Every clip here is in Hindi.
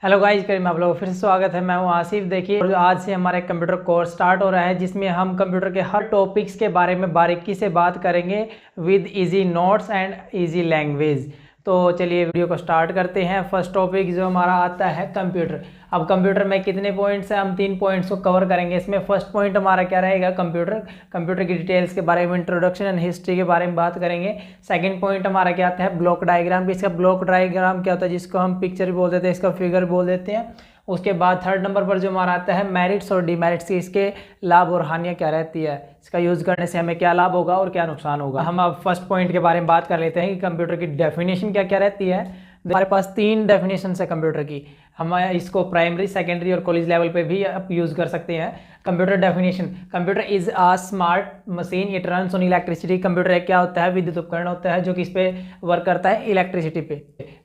हेलो गाइस, करीम आप लोगों का फिर से स्वागत है। मैं हूं आसिफ। देखिए, और आज से हमारा एक कंप्यूटर कोर्स स्टार्ट हो रहा है जिसमें हम कंप्यूटर के हर टॉपिक्स के बारे में बारीकी से बात करेंगे with easy notes and easy language. तो चलिए वीडियो को स्टार्ट करते हैं। फर्स्ट टॉपिक जो हमारा आता है कंप्यूटर। अब कंप्यूटर में कितने पॉइंट्स हैं, हम 3 पॉइंट्स को कवर करेंगे। इसमें फर्स्ट पॉइंट हमारा क्या रहेगा, कंप्यूटर की डिटेल्स के बारे में, इंट्रोडक्शन एंड हिस्ट्री के बारे में बात करेंगे। सेकंड पॉइंट हमारा क्या आता है, ब्लॉक डायग्राम। इसका ब्लॉक डायग्राम क्या होता है, जिसको हम पिक्चर भी बोल देते हैं, इसका फिगर बोल देते हैं। उसके बाद थर्ड नंबर पर जो हमारा आता है मेरिट्स और डिमेरिट्स, इसके लाभ और हानियाँ क्या रहती है, इसका यूज़ करने से हमें क्या लाभ होगा और क्या नुकसान होगा। हम अब फर्स्ट पॉइंट के बारे में बात कर लेते हैं कि कंप्यूटर की डेफिनेशन क्या क्या रहती है। हमारे पास 3 डेफिनेशन है कंप्यूटर की। हम इसको प्राइमरी, सेकेंडरी और कॉलेज लेवल पे भी आप यूज़ कर सकते हैं। Computer definition, computer is a smart machine, it runs on electricity. Computer एक क्या होता है, विद्युत उपकरण होता है जो किस पे वर्क करता है, इलेक्ट्रिसिटी पे।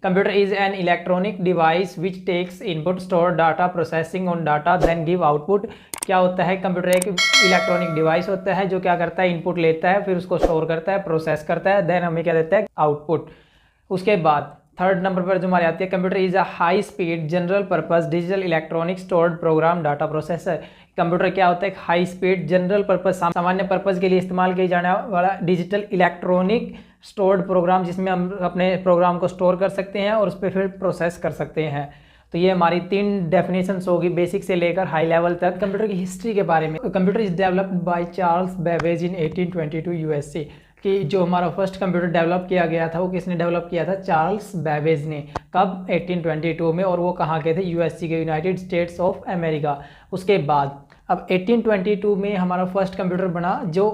Computer is an electronic device which takes input, store data, processing on data, then give output. क्या होता है, कंप्यूटर एक इलेक्ट्रॉनिक डिवाइस होता है जो क्या करता है, इनपुट लेता है, फिर उसको स्टोर करता है, प्रोसेस करता है, देन हमें क्या देता है, आउटपुट। उसके बाद थर्ड नंबर पर जो हमारी आती है, computer is a high speed general purpose digital electronic stored program data processor. Computer क्या होता है, एक हाई स्पीड जनरल पर्पस, सामान्य पर्पस के लिए इस्तेमाल किया जाने वाला डिजिटल इलेक्ट्रॉनिक स्टोर्ड प्रोग्राम, जिसमें हम अपने प्रोग्राम को स्टोर कर सकते हैं और उस पर फिर प्रोसेस कर सकते हैं। तो ये हमारी 3 डेफिनेशंस होगी, बेसिक से लेकर हाई लेवल तक। कंप्यूटर की हिस्ट्री के बारे में, computer is developed by Charles Babbage in 1822 USA. कि जो हमारा फर्स्ट कंप्यूटर डेवलप किया गया था वो किसने डेवलप किया था, चार्ल्स बेबेज ने। कब, 1822 में। और वो कहाँ के थे, यूएसए के, यूनाइटेड स्टेट्स ऑफ अमेरिका। उसके बाद अब 1822 में हमारा फर्स्ट कंप्यूटर बना जो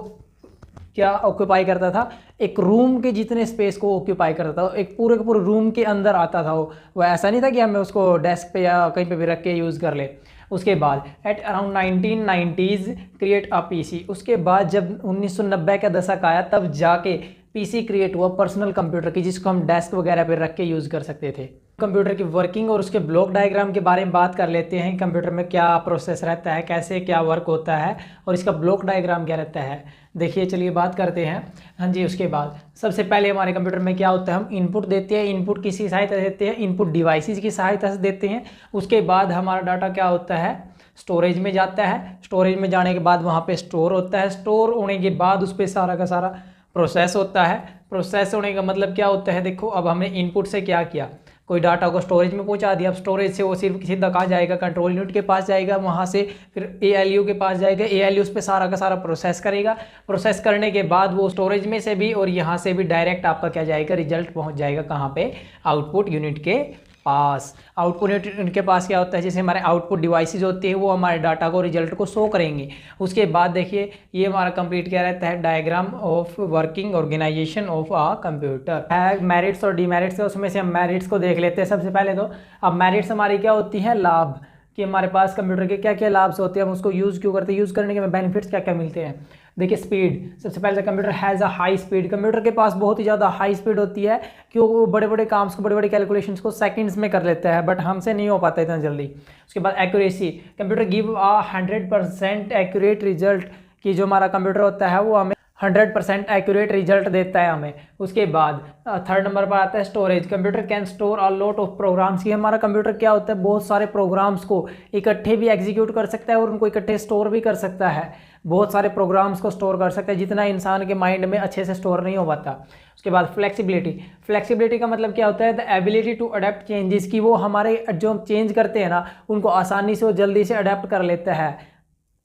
क्या ऑक्यूपाई करता था, एक रूम के जितने स्पेस को ऑक्यूपाई करता था, एक पूरे के पूरे रूम के अंदर आता था वो ऐसा नहीं था कि हमें उसको डेस्क पे या कहीं पे भी रख के यूज़ कर ले। उसके बाद at around 1990s create a PC. उसके बाद जब 1990 का दशक आया तब जाके पीसी क्रिएट हुआ, पर्सनल कंप्यूटर की, जिसको हम डेस्क वगैरह पे रख के यूज़ कर सकते थे। कंप्यूटर की वर्किंग और उसके ब्लॉक डायग्राम के बारे में बात कर लेते हैं। कंप्यूटर में क्या प्रोसेस रहता है, कैसे क्या वर्क होता है और इसका ब्लॉक डायग्राम क्या रहता है। देखिए चलिए बात करते हैं। हाँ जी, उसके बाद सबसे पहले हमारे कंप्यूटर में क्या होता है, हम इनपुट देते हैं। इनपुट किसी सहायता से देते हैं, इनपुट डिवाइसेस की सहायता से देते हैं। उसके बाद हमारा डाटा क्या होता है, स्टोरेज में जाता है। स्टोरेज में जाने के बाद वहाँ पे स्टोर होता है। स्टोर होने के बाद उस पर सारा का सारा प्रोसेस होता है। प्रोसेस होने का मतलब क्या होता है, देखो अब हमने इनपुट से क्या किया, कोई डाटा को स्टोरेज में पहुंचा दिया। अब स्टोरेज से वो सिर्फ सीधा कहाँ जाएगा, कंट्रोल यूनिट के पास जाएगा, वहाँ से फिर एएलयू के पास जाएगा। एएलयू उस पर सारा का सारा प्रोसेस करेगा। प्रोसेस करने के बाद वो स्टोरेज में से भी और यहाँ से भी डायरेक्ट आपका क्या जाएगा, रिजल्ट पहुँच जाएगा कहाँ पे, आउटपुट यूनिट के पास। आउटपुट यूनिट उनके पास क्या होता है, जैसे हमारे आउटपुट डिवाइसेज होते हैं वो हमारे डाटा को, रिजल्ट को शो करेंगे। उसके बाद देखिए ये हमारा कंप्लीट क्या रहता है, diagram of working organisation of a computer है। मेरिट्स और डिमेरिट्स है, उसमें से हम मेरिट्स को देख लेते हैं सबसे पहले। तो अब मेरिट्स हमारी क्या होती है, लाभ, कि हमारे पास कंप्यूटर के क्या क्या लाभ होते हैं, हम उसको यूज़ क्यों करते हैं, यूज़ करने के बेनिफिट्स क्या क्या मिलते हैं। देखिए स्पीड, सबसे पहले computer has a high speed. Computer के पास बहुत ही ज़्यादा हाई स्पीड होती है कि वो बड़े बड़े काम्स को, बड़े बड़े कैलकुलेशंस को सेकंड्स में कर लेता है, बट हमसे नहीं हो पाता इतना जल्दी। उसके बाद accuracy, computer give a 100% accurate result, कि जो हमारा कंप्यूटर होता है वो हमें 100% एक्यूरेट रिजल्ट देता है हमें। उसके बाद थर्ड नंबर पर आता है storage. Computer can store a lot of programs, की हमारा कंप्यूटर क्या होता है, बहुत सारे प्रोग्राम्स को इकट्ठे भी एग्जीक्यूट कर सकता है और उनको इकट्ठे स्टोर भी कर सकता है। बहुत सारे प्रोग्राम्स को स्टोर कर सकता है, जितना इंसान के माइंड में अच्छे से स्टोर नहीं हो पाता। उसके बाद फ्लेक्सिबिलिटी, फ्लेक्सिबिलिटी का मतलब क्या होता है, the ability to adapt changes, की वो हमारे जो चेंज करते हैं ना उनको आसानी से और जल्दी से अडेप्ट कर लेता है।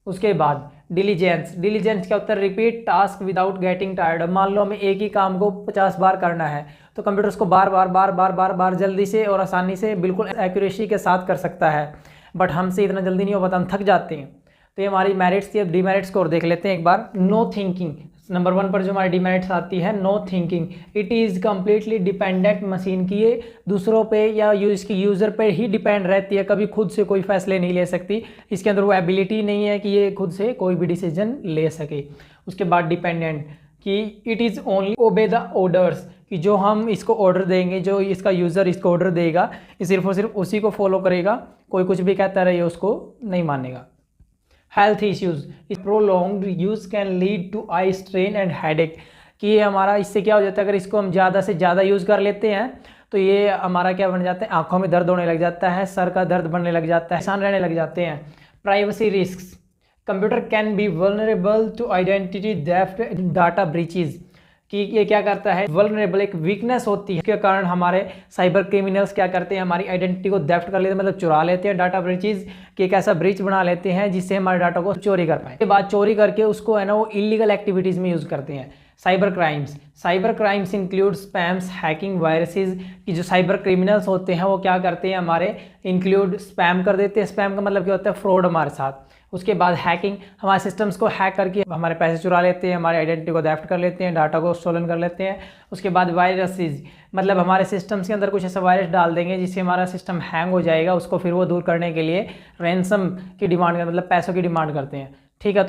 उसके बाद डिलीजेंस, डिलीजेंस क्या होता है, repeat task without getting tired. मान लो हमें एक ही काम को 50 बार करना है तो कंप्यूटर उसको बार बार बार बार बार बार जल्दी से और आसानी से बिल्कुल एक्यूरेसी के साथ कर सकता है, बट हमसे इतना जल्दी नहीं हो पाता, हम थक जाते हैं। तो ये हमारी मेरिट्स थी। अब डिमेरिट्स को और देख लेते हैं एक बार। नो थिंकिंग, नंबर 1 पर जो हमारी डिमेरिट्स आती है, no thinking. It is completely dependent machine, की ये दूसरों पे या इसकी यूज़र पे ही डिपेंड रहती है, कभी खुद से कोई फैसले नहीं ले सकती। इसके अंदर वो एबिलिटी नहीं है कि ये खुद से कोई भी डिसीजन ले सके। उसके बाद डिपेंडेंट, कि it is only obey the orders, कि जो हम इसको ऑर्डर देंगे, जो इसका यूज़र इसको ऑर्डर देगा, ये सिर्फ और सिर्फ उसी को फॉलो करेगा, कोई कुछ भी कहता रहे उसको नहीं मानेगा। Health issues, prolonged use can lead to eye strain and headache, कि ये हमारा इससे क्या हो जाता है, अगर इसको हम ज़्यादा से ज़्यादा यूज़ कर लेते हैं तो ये हमारा क्या बन जाता है, आंखों में दर्द होने लग जाता है, सर का दर्द बनने लग जाता है, परेशान रहने लग जाते हैं। Privacy risk, computer can be vulnerable to identity theft, data breaches, कि ये क्या करता है, वल्नरेबल एक वीकनेस होती है, इसके कारण हमारे साइबर क्रिमिनल्स क्या करते हैं, हमारी आइडेंटिटी को थेफ्ट कर लेते हैं, मतलब चुरा लेते हैं। डाटा ब्रीचेज कि एक ऐसा ब्रीच बना लेते हैं जिससे हमारे डाटा को चोरी कर पाए। इसके बाद चोरी करके उसको है ना वो इलीगल एक्टिविटीज़ में यूज़ करते हैं। Cyber crimes include spams, hacking, viruses, कि जो साइबर क्रिमिनल्स होते हैं वो क्या करते हैं, हमारे इंक्लूड स्पैम कर देते हैं। स्पैम का मतलब क्या होता है, फ्रॉड हमारे साथ। उसके बाद हैकिंग, हमारे सिस्टम्स को हैक करके हमारे पैसे चुरा लेते हैं, हमारी आइडेंटिटी को थेफ्ट कर लेते हैं, डाटा को स्टोलन कर लेते हैं। उसके बाद वायरसेस, मतलब हमारे सिस्टम्स के अंदर कुछ ऐसा वायरस डाल देंगे जिससे हमारा सिस्टम हैंग हो जाएगा, उसको फिर वो दूर करने के लिए रैंसम की डिमांड, मतलब पैसों की डिमांड करते हैं। ठीक है।